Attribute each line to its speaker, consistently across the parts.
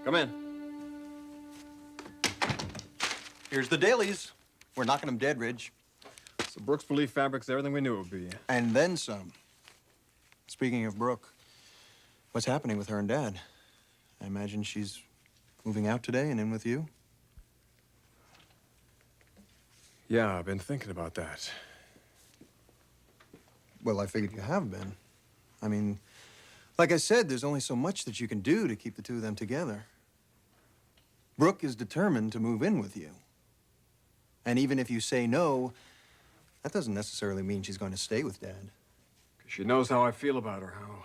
Speaker 1: Come in. Here's the dailies. We're knocking them dead, Ridge.
Speaker 2: So Brooke's belief fabric's everything we knew it would be.
Speaker 1: And then some. Speaking of Brooke, what's happening with her and Dad? I imagine she's moving out today and in with you?
Speaker 2: Yeah, I've been thinking about that.
Speaker 1: Well, I figured you have been. I mean, like I said, there's only so much that you can do to keep the two of them together. Brooke is determined to move in with you. And even if you say no, that doesn't necessarily mean she's going to stay with Dad.
Speaker 2: 'Cause she knows how I feel about her, how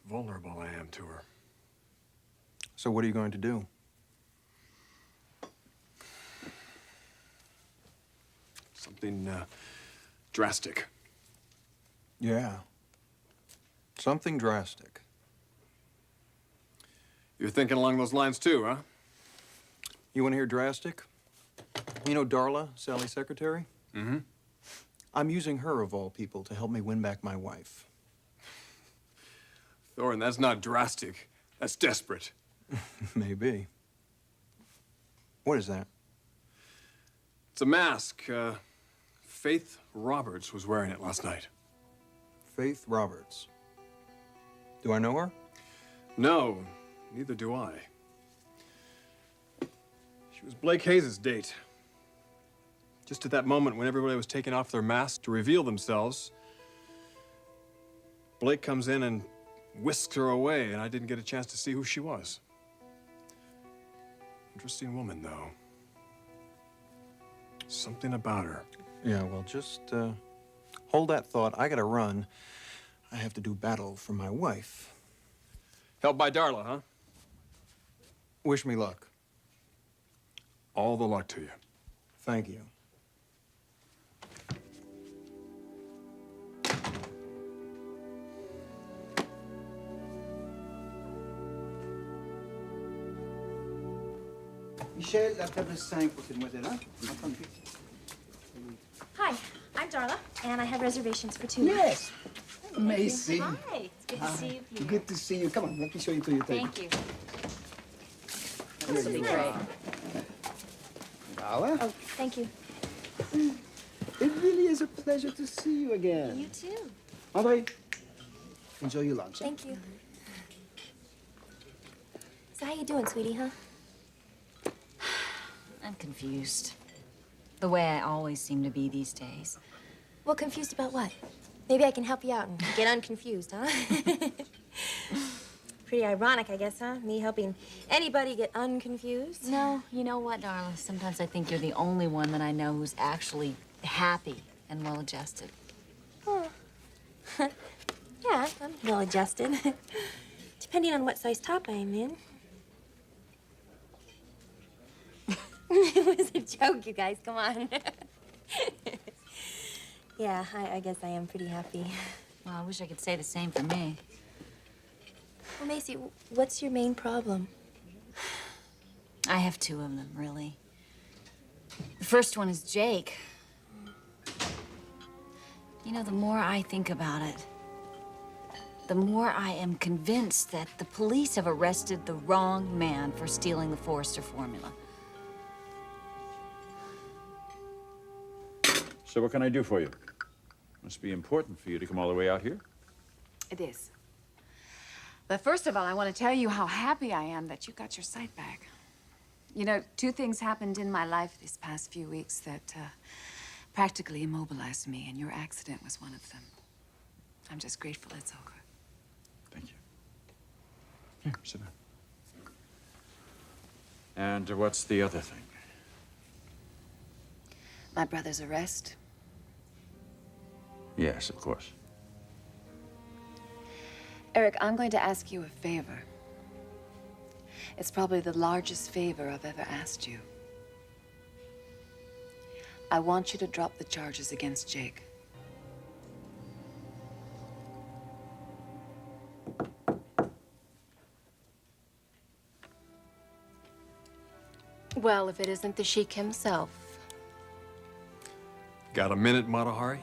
Speaker 2: vulnerable I am to her.
Speaker 1: So what are you going to do?
Speaker 2: Something, drastic.
Speaker 1: Yeah. Something drastic.
Speaker 2: You're thinking along those lines too, huh?
Speaker 1: You want to hear drastic? You know Darla, Sally's secretary?
Speaker 2: Mm-hmm.
Speaker 1: I'm using her, of all people, to help me win back my wife.
Speaker 2: Thorne, that's not drastic. That's desperate.
Speaker 1: Maybe. What is that?
Speaker 2: It's a mask. Faith Roberts was wearing it last night.
Speaker 1: Faith Roberts. Do I know her?
Speaker 2: No, neither do I. She was Blake Hayes' date. Just at that moment when everybody was taking off their masks to reveal themselves, Blake comes in and whisks her away, and I didn't get a chance to see who she was. Interesting woman, though. Something about her.
Speaker 1: Yeah, well, just hold that thought. I gotta run. I have to do battle for my wife.
Speaker 2: Helped by Darla, huh?
Speaker 1: Wish me luck.
Speaker 2: All the luck to you.
Speaker 1: Thank you.
Speaker 3: Michel, la table 5 pour mademoiselle, hein? Entendu.
Speaker 4: Hi, I'm Darla, and I have reservations for 2
Speaker 3: Yes, Macy.
Speaker 4: Hi, it's good to see you here.
Speaker 3: Good to see you. Come on, let me show you to your table.
Speaker 4: Thank you.
Speaker 3: Here
Speaker 4: This will be
Speaker 3: you
Speaker 4: great.
Speaker 3: are. Darla,
Speaker 4: Oh, thank you.
Speaker 3: it really is a pleasure to see you again.
Speaker 4: You too.
Speaker 3: André, enjoy your lunch.
Speaker 4: Thank you. So how you doing, sweetie, huh?
Speaker 5: I'm confused. The way I always seem to be these days.
Speaker 4: Well, confused about what? Maybe I can help you out and get unconfused, huh? Pretty ironic, I guess, huh? Me helping anybody get unconfused.
Speaker 5: No, you know what, Darla? Sometimes I think you're the only one that I know who's actually happy and well-adjusted.
Speaker 4: Oh. Yeah, I'm well-adjusted. Depending on what size top I am in. It was a joke, you guys. Come on. Yeah, I guess I am pretty happy.
Speaker 5: Well, I wish I could say the same for me.
Speaker 4: Well, Macy, what's your main problem?
Speaker 5: I have 2 of them, really. The first one is Jake. You know, the more I think about it, the more I am convinced that the police have arrested the wrong man for stealing the Forrester formula.
Speaker 6: So what can I do for you? Must be important for you to come all the way out here.
Speaker 7: It is. But first of all, I want to tell you how happy I am that you got your sight back. You know, 2 things happened in my life these past few weeks that practically immobilized me, and your accident was one of them. I'm just grateful it's over.
Speaker 6: Thank you. Here, sit down. And what's the other thing?
Speaker 7: My brother's arrest.
Speaker 6: Yes, of course.
Speaker 7: Eric, I'm going to ask you a favor. It's probably the largest favor I've ever asked you. I want you to drop the charges against Jake.
Speaker 4: Well, if it isn't the Sheik himself.
Speaker 2: Got a minute, Matahari?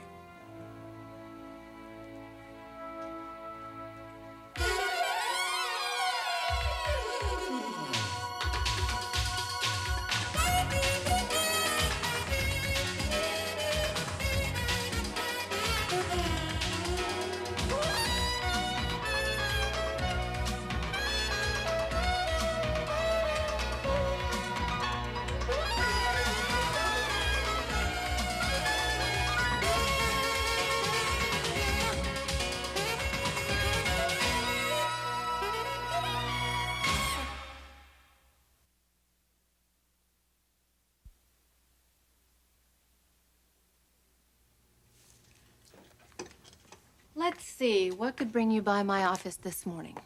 Speaker 8: Let's see, what could bring you by my office this morning?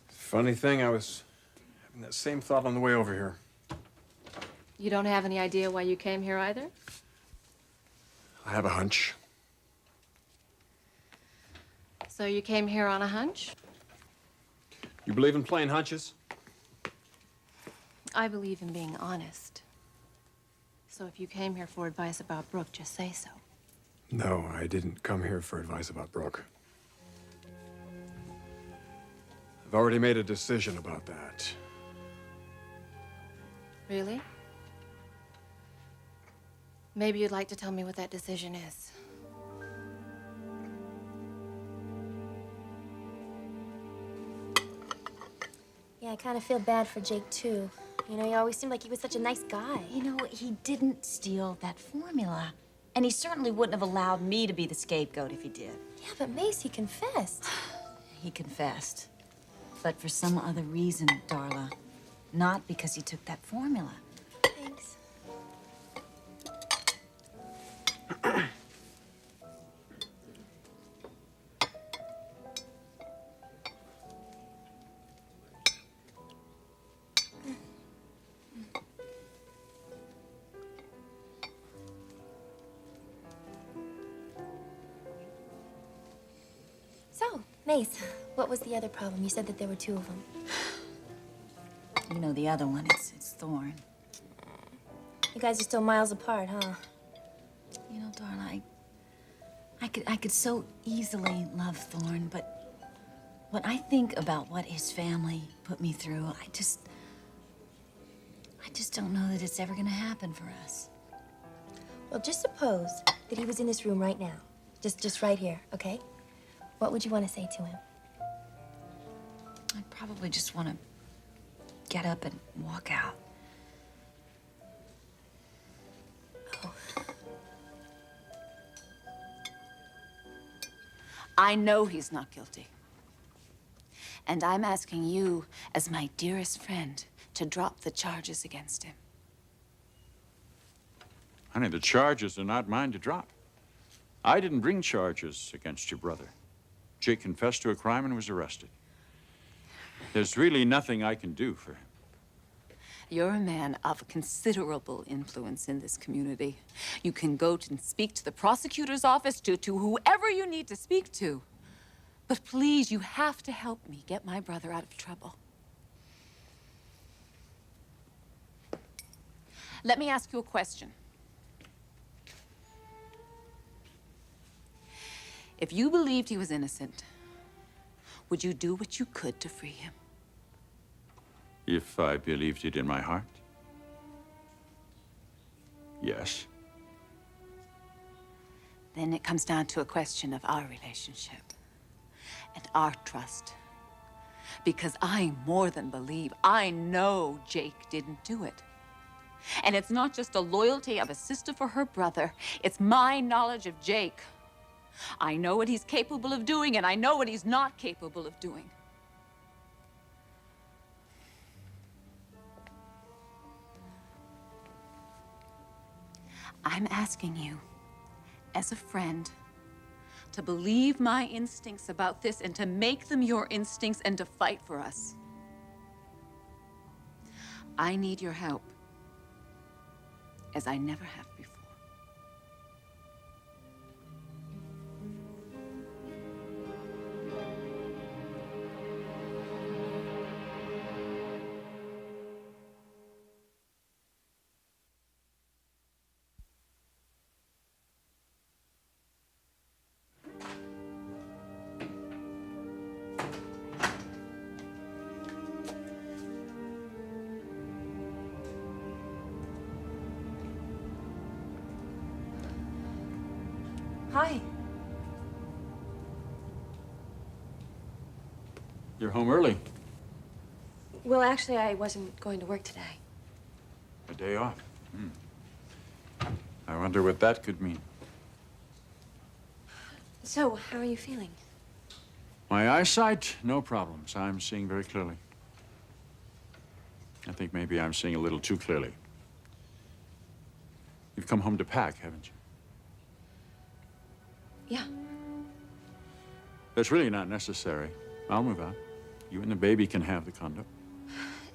Speaker 2: Funny thing, I was having that same thought on the way over here.
Speaker 8: You don't have any idea why you came here either?
Speaker 2: I have a hunch.
Speaker 8: So you came here on a hunch?
Speaker 2: You believe in playing hunches?
Speaker 8: I believe in being honest. So if you came here for advice about Brooke, just say so.
Speaker 2: No, I didn't come here for advice about Brooke. I've already made a decision about that.
Speaker 8: Really? Maybe you'd like to tell me what that decision is.
Speaker 4: Yeah, I kind of feel bad for Jake, too. You know, he always seemed like he was such a nice guy.
Speaker 5: You know, he didn't steal that formula. And he certainly wouldn't have allowed me to be the scapegoat if he did.
Speaker 4: Yeah, but Macy confessed.
Speaker 5: He confessed. But for some other reason, Darla. Not because he took that formula.
Speaker 4: Thanks. So, Mace, what was the other problem? You said that there were two of them.
Speaker 5: You know, the other one, it's Thorne.
Speaker 4: You guys are still miles apart, huh?
Speaker 5: You know, Darla, I could so easily love Thorne, but when I think about what his family put me through, I just don't know that it's ever gonna happen for us.
Speaker 4: Well, just suppose that he was in this room right now. Just right here, okay? What would you want to say to him?
Speaker 5: I'd probably just want to get up and walk out.
Speaker 4: Oh.
Speaker 7: I know he's not guilty. And I'm asking you, as my dearest friend, to drop the charges against him.
Speaker 6: Honey, the charges are not mine to drop. I didn't bring charges against your brother. Jake confessed to a crime and was arrested. There's really nothing I can do for him.
Speaker 7: You're a man of considerable influence in this community. You can go and speak to the prosecutor's office, to whoever you need to speak to. But please, you have to help me get my brother out of trouble. Let me ask you a question. If you believed he was innocent, would you do what you could to free him?
Speaker 6: If I believed it in my heart? Yes.
Speaker 7: Then it comes down to a question of our relationship and our trust. Because I more than believe, I know Jake didn't do it. And it's not just a loyalty of a sister for her brother, it's my knowledge of Jake. I know what he's capable of doing, and I know what he's not capable of doing. I'm asking you, as a friend, to believe my instincts about this and to make them your instincts and to fight for us. I need your help, as I never have before.
Speaker 4: Hi.
Speaker 6: You're home early.
Speaker 4: Well, actually, I wasn't going to work today.
Speaker 6: A day off. I wonder what that could mean.
Speaker 4: So, how are you feeling?
Speaker 6: My eyesight, no problems. I'm seeing very clearly. I think maybe I'm seeing a little too clearly. You've come home to pack, haven't you?
Speaker 4: Yeah.
Speaker 6: That's really not necessary. I'll move out. You and the baby can have the condo.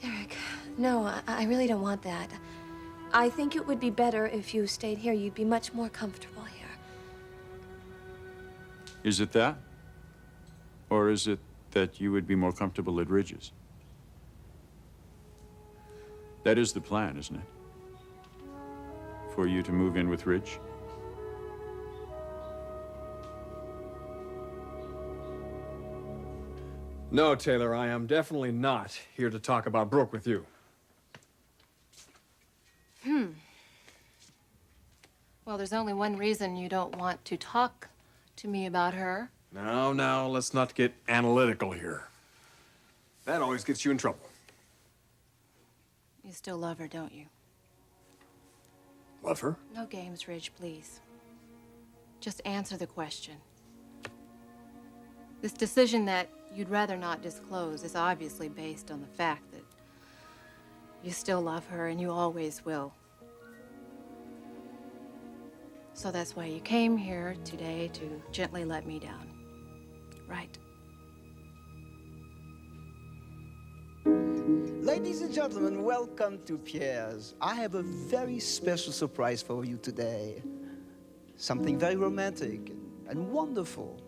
Speaker 4: Eric, no, I really don't want that. I think it would be better if you stayed here. You'd be much more comfortable here.
Speaker 6: Is it that? Or is it that you would be more comfortable at Ridge's? That is the plan, isn't it? For you to move in with Ridge?
Speaker 2: No, Taylor, I am definitely not here to talk about Brooke with you.
Speaker 8: Well, there's only one reason you don't want to talk to me about her.
Speaker 2: Now, let's not get analytical here. That always gets you in trouble.
Speaker 8: You still love her, don't you?
Speaker 2: Love her?
Speaker 8: No games, Ridge, please. Just answer the question. This decision that you'd rather not disclose is obviously based on the fact that you still love her and you always will. So that's why you came here today, to gently let me down. Right?
Speaker 3: Ladies and gentlemen, welcome to Pierre's. I have a very special surprise for you today. Something very romantic and wonderful.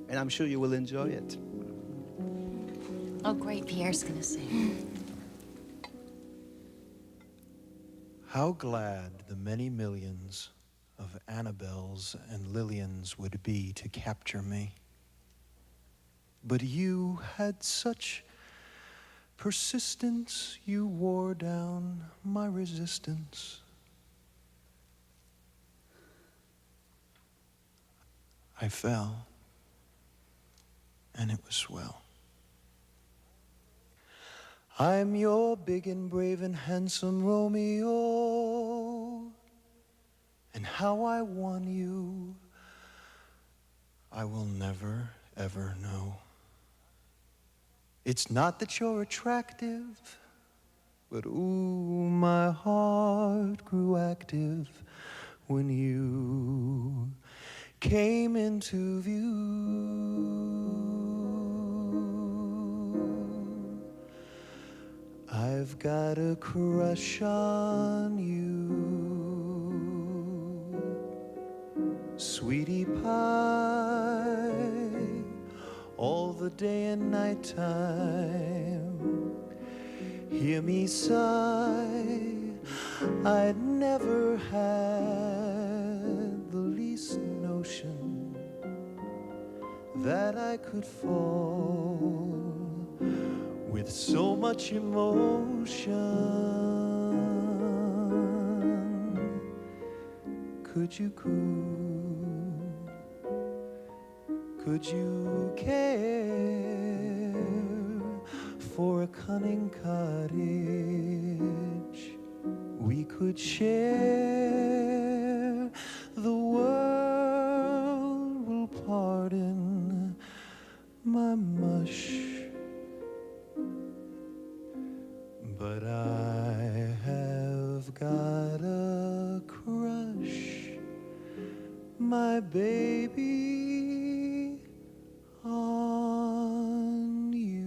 Speaker 3: And I'm sure you will enjoy it.
Speaker 5: Oh, great, Pierre's gonna sing.
Speaker 1: How glad the many millions of Annabelles and Lillians would be to capture me. But you had such persistence, you wore down my resistance. I fell, and it was swell. I'm your big and brave and handsome Romeo, and how I won you, I will never, ever know. It's not that you're attractive, but ooh, my heart grew active when you came into view. I've got a crush on you, sweetie pie, all the day and night time. Hear me sigh, I'd never had the least notion that I could fall with so much emotion. Could you coo? Could you care for a cunning cottage? We could share. The world will pardon my mush, but I have got a crush, my baby, on you.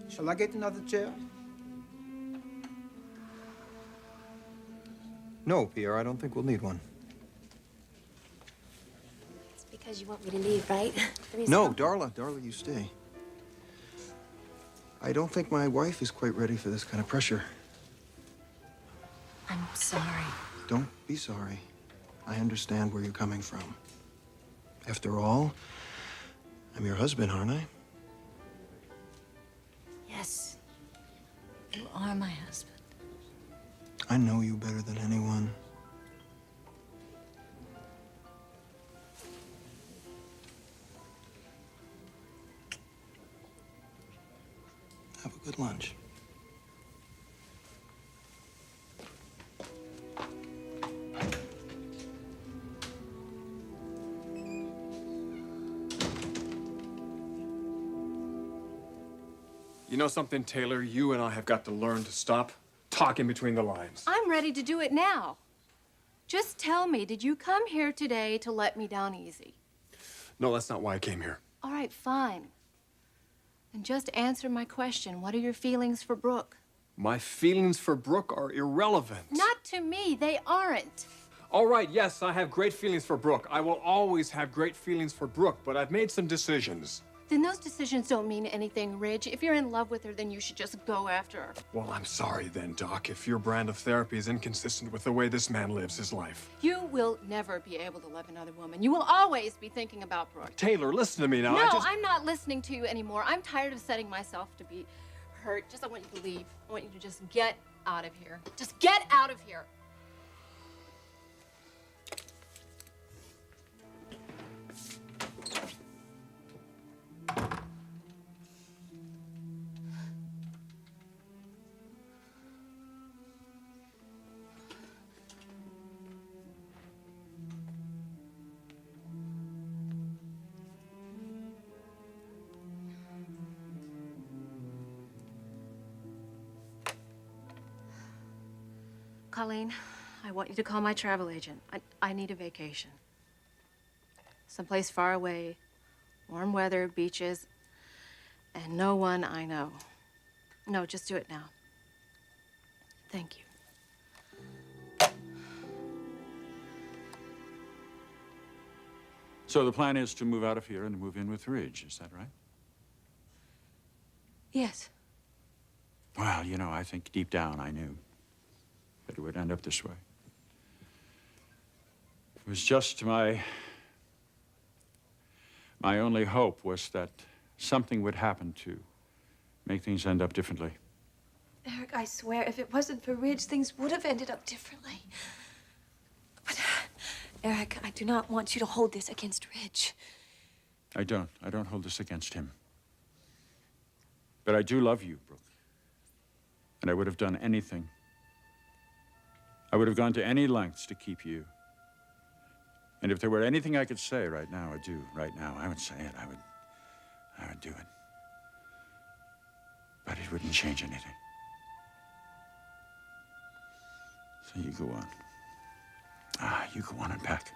Speaker 3: Shall I get another chair?
Speaker 1: No, Pierre, I don't think we'll need one.
Speaker 4: It's because you want me to leave, right?
Speaker 1: No, Darla, you stay. I don't think my wife is quite ready for this kind of pressure.
Speaker 5: I'm sorry.
Speaker 1: Don't be sorry. I understand where you're coming from. After all, I'm your husband, aren't I?
Speaker 5: Yes, you are my husband.
Speaker 1: I know you better than anyone. Good lunch.
Speaker 2: You know something, Taylor? You and I have got to learn to stop talking between the lines.
Speaker 8: I'm ready to do it now. Just tell me, did you come here today to let me down easy?
Speaker 2: No, that's not why I came here.
Speaker 8: All right, fine. And just answer my question. What are your feelings for Brooke?
Speaker 2: My feelings for Brooke are irrelevant.
Speaker 8: Not to me, they aren't.
Speaker 2: All right, yes, I have great feelings for Brooke. I will always have great feelings for Brooke, but I've made some decisions.
Speaker 8: Then those decisions don't mean anything, Ridge. If you're in love with her, then you should just go after her.
Speaker 2: Well, I'm sorry then, Doc, if your brand of therapy is inconsistent with the way this man lives his life.
Speaker 8: You will never be able to love another woman. You will always be thinking about Brooke.
Speaker 2: Taylor, listen to me now.
Speaker 8: No, I'm not listening to you anymore. I'm tired of setting myself to be hurt. I want you to leave. I want you to just get out of here. Just get out of here. Colleen, I want you to call my travel agent. I need a vacation. Someplace far away, warm weather, beaches, and no one I know. No, just do it now. Thank you.
Speaker 6: So the plan is to move out of here and move in with Ridge, is that right?
Speaker 8: Yes.
Speaker 6: Well, you know, I think deep down I knew that it would end up this way. It was just my only hope was that something would happen to make things end up differently.
Speaker 4: Eric, I swear, if it wasn't for Ridge, things would have ended up differently. But, Eric, I do not want you to hold this against Ridge.
Speaker 6: I don't hold this against him. But I do love you, Brooke. And I would have done anything. I would have gone to any lengths to keep you. And if there were anything I could say right now, or do right now, I would say it. I would do it. But it wouldn't change anything. So you go on. You go on and pack.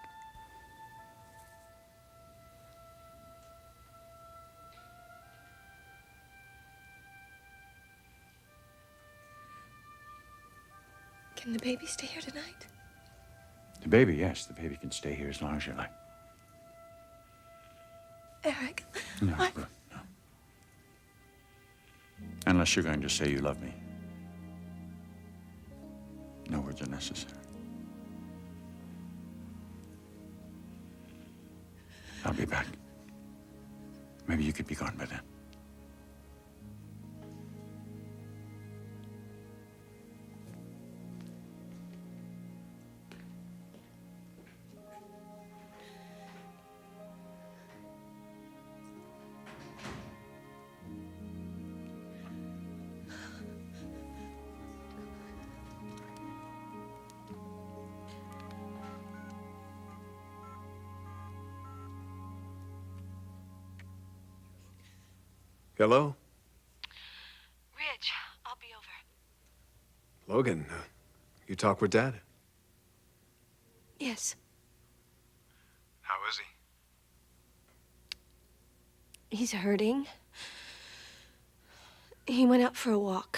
Speaker 4: Can the baby stay here tonight?
Speaker 6: The baby, yes. The baby can stay here as long as you like.
Speaker 4: Eric,
Speaker 6: No, Brooke, no. Unless you're going to say you love me. No words are necessary. I'll be back. Maybe you could be gone by then.
Speaker 2: Hello?
Speaker 9: Ridge, I'll be over.
Speaker 2: Logan, you talk with Dad?
Speaker 4: yes.
Speaker 2: How is he?
Speaker 4: He's hurting. He went out for a walk.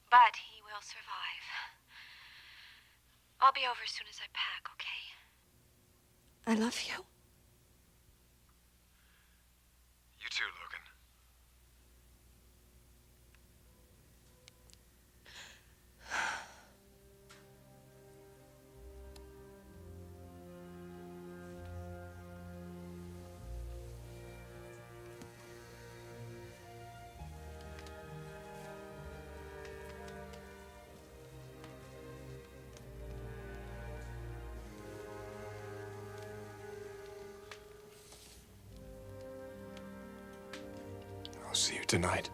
Speaker 9: But he will survive. I'll be over as soon as I pack, okay?
Speaker 4: I love you.
Speaker 2: You too, Logan. I'll see you tonight.